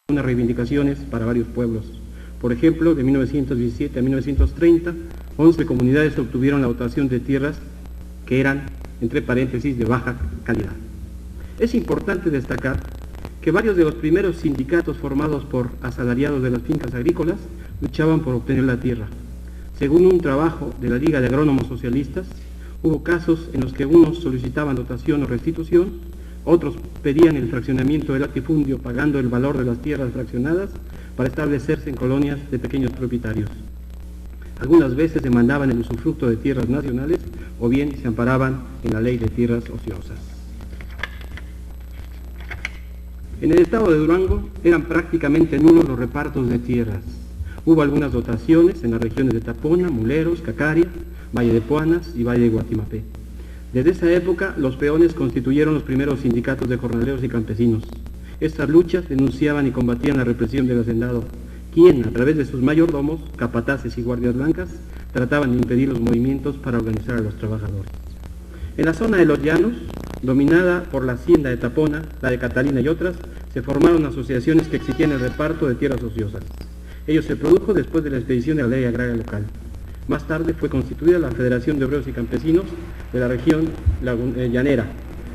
unas reivindicaciones para varios pueblos. Por ejemplo, de 1917 a 1930, 11 comunidades obtuvieron la dotación de tierras que eran, entre paréntesis, de baja calidad. Es importante destacar que varios de los primeros sindicatos formados por asalariados de las fincas agrícolas luchaban por obtener la tierra. Según un trabajo de la Liga de Agrónomos Socialistas, hubo casos en los que unos solicitaban dotación o restitución, otros pedían el fraccionamiento del latifundio pagando el valor de las tierras fraccionadas para establecerse en colonias de pequeños propietarios. Algunas veces demandaban el usufructo de tierras nacionales o bien se amparaban en la ley de tierras ociosas. En el estado de Durango eran prácticamente nulos los repartos de tierras. Hubo algunas dotaciones en las regiones de Tapona, Muleros, Cacaria, Valle de Puanas y Valle de Guatimapé. Desde esa época, los peones constituyeron los primeros sindicatos de jornaleros y campesinos. Estas luchas denunciaban y combatían la represión del hacendado, quien, a través de sus mayordomos, capataces y guardias blancas, trataban de impedir los movimientos para organizar a los trabajadores. En la zona de los llanos, dominada por la hacienda de Tapona, la de Catalina y otras, se formaron asociaciones que exigían el reparto de tierras ociosas. Ello se produjo después de la expedición de la ley agraria local. Más tarde fue constituida la Federación de Obreros y Campesinos de la región llanera.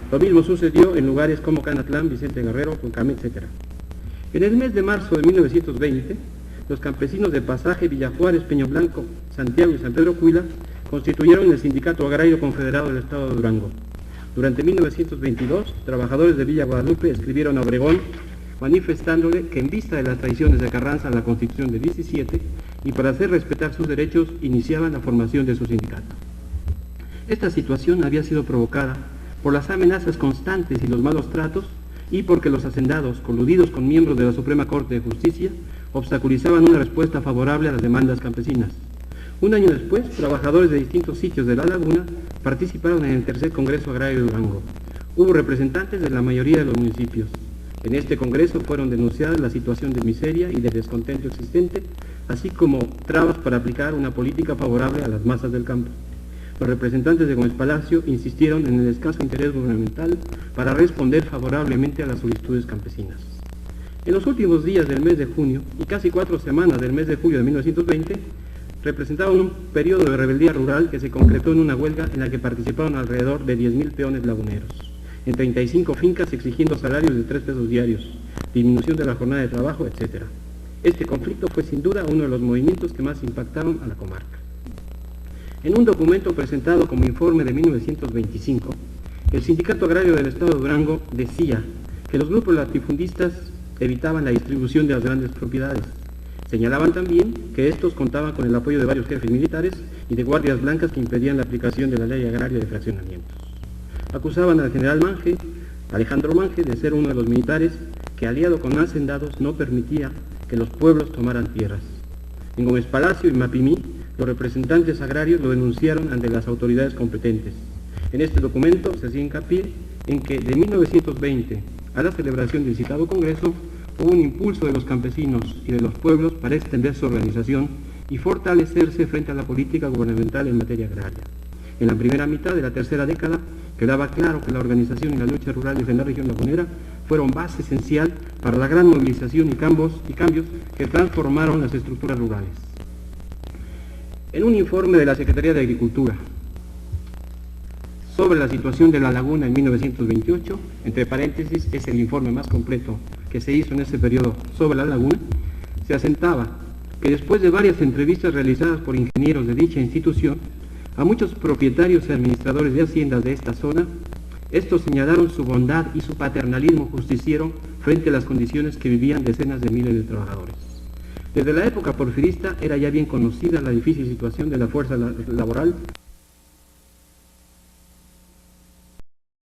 Lo mismo sucedió en lugares como Canatlán, Vicente Guerrero, Cuncamé, etc. En el mes de marzo de 1920, los campesinos de Pasaje, Villa Juárez, Peño Blanco, Santiago y San Pedro Cuila constituyeron el Sindicato Agrario Confederado del Estado de Durango. Durante 1922, trabajadores de Villa Guadalupe escribieron a Obregón manifestándole que en vista de las traiciones de Carranza a la Constitución de 17 y para hacer respetar sus derechos, iniciaban la formación de su sindicato. Esta situación había sido provocada por las amenazas constantes y los malos tratos y porque los hacendados, coludidos con miembros de la Suprema Corte de Justicia, obstaculizaban una respuesta favorable a las demandas campesinas. Un año después, trabajadores de distintos sitios de la laguna participaron en el tercer Congreso Agrario de Durango. Hubo representantes de la mayoría de los municipios. En este congreso fueron denunciadas la situación de miseria y de descontento existente, así como trabas para aplicar una política favorable a las masas del campo. Los representantes de Gómez Palacio insistieron en el escaso interés gubernamental para responder favorablemente a las solicitudes campesinas. En los últimos días del mes de junio y casi 4 semanas del mes de julio de 1920, representaban un periodo de rebeldía rural que se concretó en una huelga en la que participaron alrededor de 10.000 peones laguneros, en 35 fincas exigiendo salarios de 3 pesos diarios, disminución de la jornada de trabajo, etc. Este conflicto fue sin duda uno de los movimientos que más impactaron a la comarca. En un documento presentado como informe de 1925, el Sindicato Agrario del Estado de Durango decía que los grupos latifundistas evitaban la distribución de las grandes propiedades. Señalaban también que estos contaban con el apoyo de varios jefes militares y de guardias blancas que impedían la aplicación de la ley agraria de fraccionamientos. Acusaban al general Manje, Alejandro Manje, de ser uno de los militares que, aliado con hacendados, no permitía que los pueblos tomaran tierras. En Gómez Palacio y Mapimí, los representantes agrarios lo denunciaron ante las autoridades competentes. En este documento se hacía hincapié en que de 1920 a la celebración del citado Congreso hubo un impulso de los campesinos y de los pueblos para extender su organización y fortalecerse frente a la política gubernamental en materia agraria. En la primera mitad de la tercera década quedaba claro que la organización y la lucha rural en la región lagunera fueron base esencial para la gran movilización y cambios que transformaron las estructuras rurales. En un informe de la Secretaría de Agricultura sobre la situación de la laguna en 1928, entre paréntesis, es el informe más completo que se hizo en ese periodo sobre la laguna, se asentaba que después de varias entrevistas realizadas por ingenieros de dicha institución, a muchos propietarios y administradores de haciendas de esta zona, estos señalaron su bondad y su paternalismo justiciero frente a las condiciones que vivían decenas de miles de trabajadores. Desde la época porfirista era ya bien conocida la difícil situación de la fuerza laboral